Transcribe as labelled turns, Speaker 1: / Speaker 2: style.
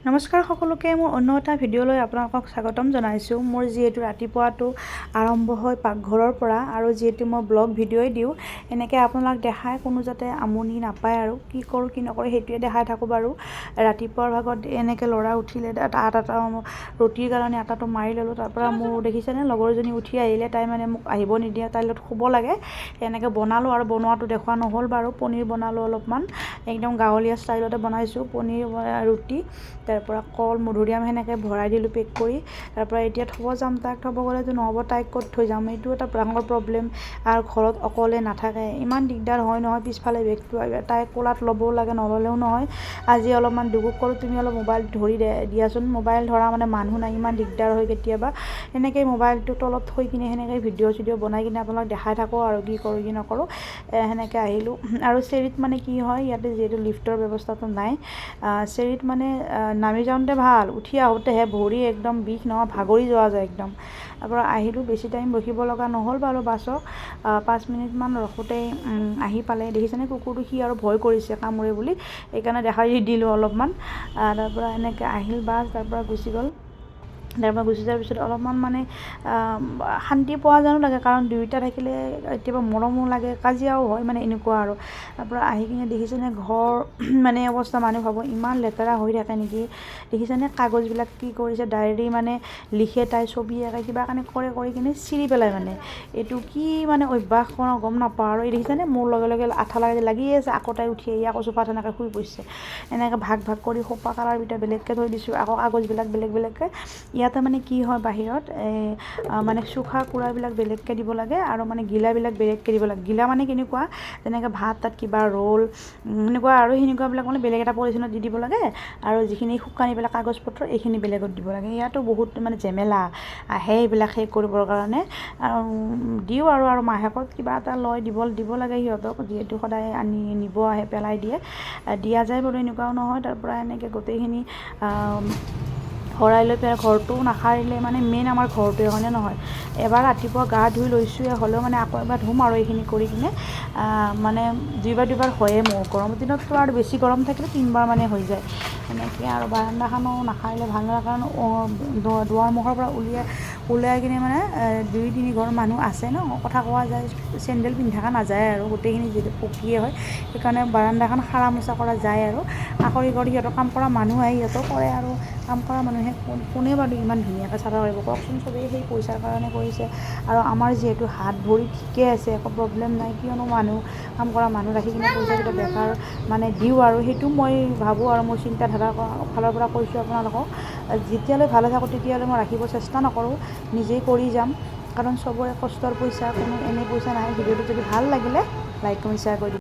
Speaker 1: নমস্কাৰ সকলোকে মোৰ অন্য এটা ভিডিঅ'লৈ আপোনালোকক স্বাগতম জনাইছোঁ। মোৰ যিহেতু ৰাতিপুৱাটো আৰম্ভ হয় পাকঘৰৰ পৰা আৰু যিহেতু মই ব্লগ ভিডিঅ'ই দিওঁ, এনেকৈ আপোনালোক দেখাই কোনো যাতে আমনি নাপায় আৰু কি কৰোঁ কি নকৰোঁ সেইটোৱে দেখাই থাকোঁ বাৰু। ৰাতিপুৱাৰ ভাগত এনেকৈ ল'ৰা উঠিলে আটা ৰুটিৰ কাৰণে আটাটো মাৰি ল'লোঁ। তাৰপৰা মোৰ দেখিছেনে লগৰজনী উঠি আহিলে, তাই মানে মোক আহিব নিদিয়ে, তাইৰ লগত শুব লাগে। এনেকৈ বনালোঁ আৰু বনোৱাটো দেখুওৱা নহ'ল বাৰু। পনীৰ বনালোঁ অলপমান, একদম গাঁৱলীয়া ষ্টাইলতে বনাইছোঁ পনীৰ ৰুটি। তাৰপৰা কল মধুৰিআম সেনেকৈ ভৰাই দিলোঁ পেক কৰি। তাৰপৰা এতিয়া থ'ব যাম, তাইক থ'ব গ'লেতো নহ'ব, তাইক ক'ত থৈ যাম, এইটো এটা ডাঙৰ প্ৰব্লেম। আৰু ঘৰত অকলে নাথাকে, ইমান দিগদাৰ হয় নহয়। পিছফালে বেগটো তাইক কোলাত ল'বও লাগে, নল'লেও নহয়। আজি অলপমান দুগুক কৰোঁ, তুমি অলপ মোবাইল ধৰি দিয়াচোন। মোবাইল ধৰা মানে মানুহ নাই, ইমান দিগদাৰ হয় কেতিয়াবা। সেনেকৈ মোবাইলটো তলত থৈ কিনে সেনেকৈ ভিডিঅ' বনাই কিনে আপোনালোক দেখাই থাকোঁ আৰু কি কৰোঁ কি নকৰোঁ। সেনেকৈ আহিলোঁ। আৰু চেৰিত মানে কি হয়, ইয়াতে যিহেতু লিফ্টৰ ব্যৱস্থাটো নাই, চেৰিত মানে নামি যাওঁতে ভাল, উঠি আহোঁতেহে ভৰি একদম বিষ নহয়, ভাগৰি যোৱা যায় একদম। তাৰপৰা আহিলোঁ, বেছি টাইম ৰখিব লগা নহ'ল বাৰু বাছক। 5 মিনিটমান ৰখোঁতেই আহি পালে। দেখিছেনে কুকুৰটো, সি আৰু ভয় কৰিছে কামুৰে বুলি, সেইকাৰণে দেখাই দিলোঁ অলপমান। তাৰপৰা এনেকৈ আহিল বাছ, তাৰপৰা গুচি গ'ল। তাৰপৰা গুচি যোৱাৰ পিছত অলপমান মানে শান্তি পোৱা যেনো লাগে, কাৰণ দুয়োটা থাকিলে কেতিয়াবা মৰমো লাগে, কাজিয়াও হয়, মানে এনেকুৱা আৰু। তাৰপৰা আহি কিনে দেখিছেনে ঘৰ মানে অৱস্থা, মানুহ ভাবোঁ ইমান লেতেৰা হৈ থাকে নেকি। দেখিছেনে কাগজবিলাক কি কৰিছে, ডায়েৰী মানে লিখে তাই, ছবি আঁকে, কিবা কাৰণে কৰি কিনে চিৰি পেলাই। মানে এইটো কি মানে অভ্যাস কৰা গম নাপাওঁ আৰু। এই দেখিছেনে মোৰ লগে লগে আঠা লাগিয়ে আছে, আকৌ তাই উঠি আহি আকৌ চোফাত এনেকৈ শুই পৰিছে। এনেকৈ ভাগ কৰি সোপা কালাৰবিলাক বেলেগকৈ থৈ দিছোঁ, আকৌ কাগজবিলাক বেলেগকৈ। ইয়াতে মানে কি হয় বাহিৰত মানে চোখা কুৰাবিলাক বেলেগকৈ দিব লাগে আৰু মানে গিলাবিলাক বেলেগকৈ দিব লাগে। গিলা মানে কেনেকুৱা, যেনেকৈ ভাত তাত কিবা ৰ'ল সেনেকুৱা আৰু, সেনেকুৱাবিলাক মানে বেলেগ এটা পলিথিনত দি দিব লাগে। আৰু যিখিনি শুকানি পেলাই কাগজ পত্ৰ এইখিনি বেলেগত দিব লাগে। ইয়াতো বহুত মানে ঝেমেলা আহে এইবিলাক শেষ কৰিবৰ কাৰণে। দিওঁ আৰু মাহেকত কিবা এটা লয়, দিব লাগে সিহঁতক, যিহেতু সদায় আনি নিব আহে, পেলাই দিয়ে, দিয়া যায় বাৰু, এনেকুৱাও নহয়। তাৰপৰা এনেকৈ গোটেইখিনি ভৰাই লৈ পেলাই ঘৰটোও নাসাৰিলে মানে মেইন আমাৰ ঘৰটোৱে, হয়নে নহয়। এবাৰ ৰাতিপুৱা গা ধুই লৈছোঁৱে, হ'লেও মানে আকৌ এবাৰ ধুম আৰু এইখিনি কৰি কিনে। মানে দুইবাৰ হয়ে মোৰ। গৰমৰ দিনততো আৰু বেছি গৰম থাকিলে 3বাৰ মানে হৈ যায়। এনেকৈ আৰু বাৰান্দাখনো নাসাৰিলে ভাল নহয়, কাৰণ দুৱাৰ মুখৰ পৰা উলিয়াই কিনে মানে 2-3 ঘৰ মানুহ আছে ন, কথা কোৱা যায়, চেণ্ডেল পিন্ধাকৈ নাযায় আৰু, গোটেইখিনি যিহেতু পকীয়ে হয়, সেইকাৰণে বাৰান্দাখন সাৰা মোচা কৰা যায় আৰু। কাষৰি কৰি সিহঁতৰ কাম কৰা মানুহ আহে, সিহঁতেও কৰে আৰু। কাম কৰা মানুহে কোনে বাৰু ইমান ধুনীয়াকৈ চাফা কৰিব কওকচোন, চবেই সেই পইচাৰ কাৰণে কৰিছে। আৰু আমাৰ যিহেতু হাত ভৰি ঠিকে আছে, একো প্ৰব্লেম নাই, কিয়নো কাম কৰা মানুহ ৰাখি কিনে পইচাকেইটা বেকাৰ মানে দিওঁ আৰু, সেইটো মই ভাবোঁ আৰু। মোৰ চিন্তাধাৰা ফালৰ পৰা কৈছোঁ আপোনালোকক, যেতিয়ালৈ ভালে থাকোঁ তেতিয়ালৈ মই ৰাখিব চেষ্টা নকৰোঁ, নিজেই কৰি যাম, কাৰণ চবৰে কষ্টৰ পইচা, কোনো এনে পইচা নাহে। ভিডিঅ'টো যদি ভাল লাগিলে লাইক কমেণ্ট শ্বেয়াৰ কৰি দিব।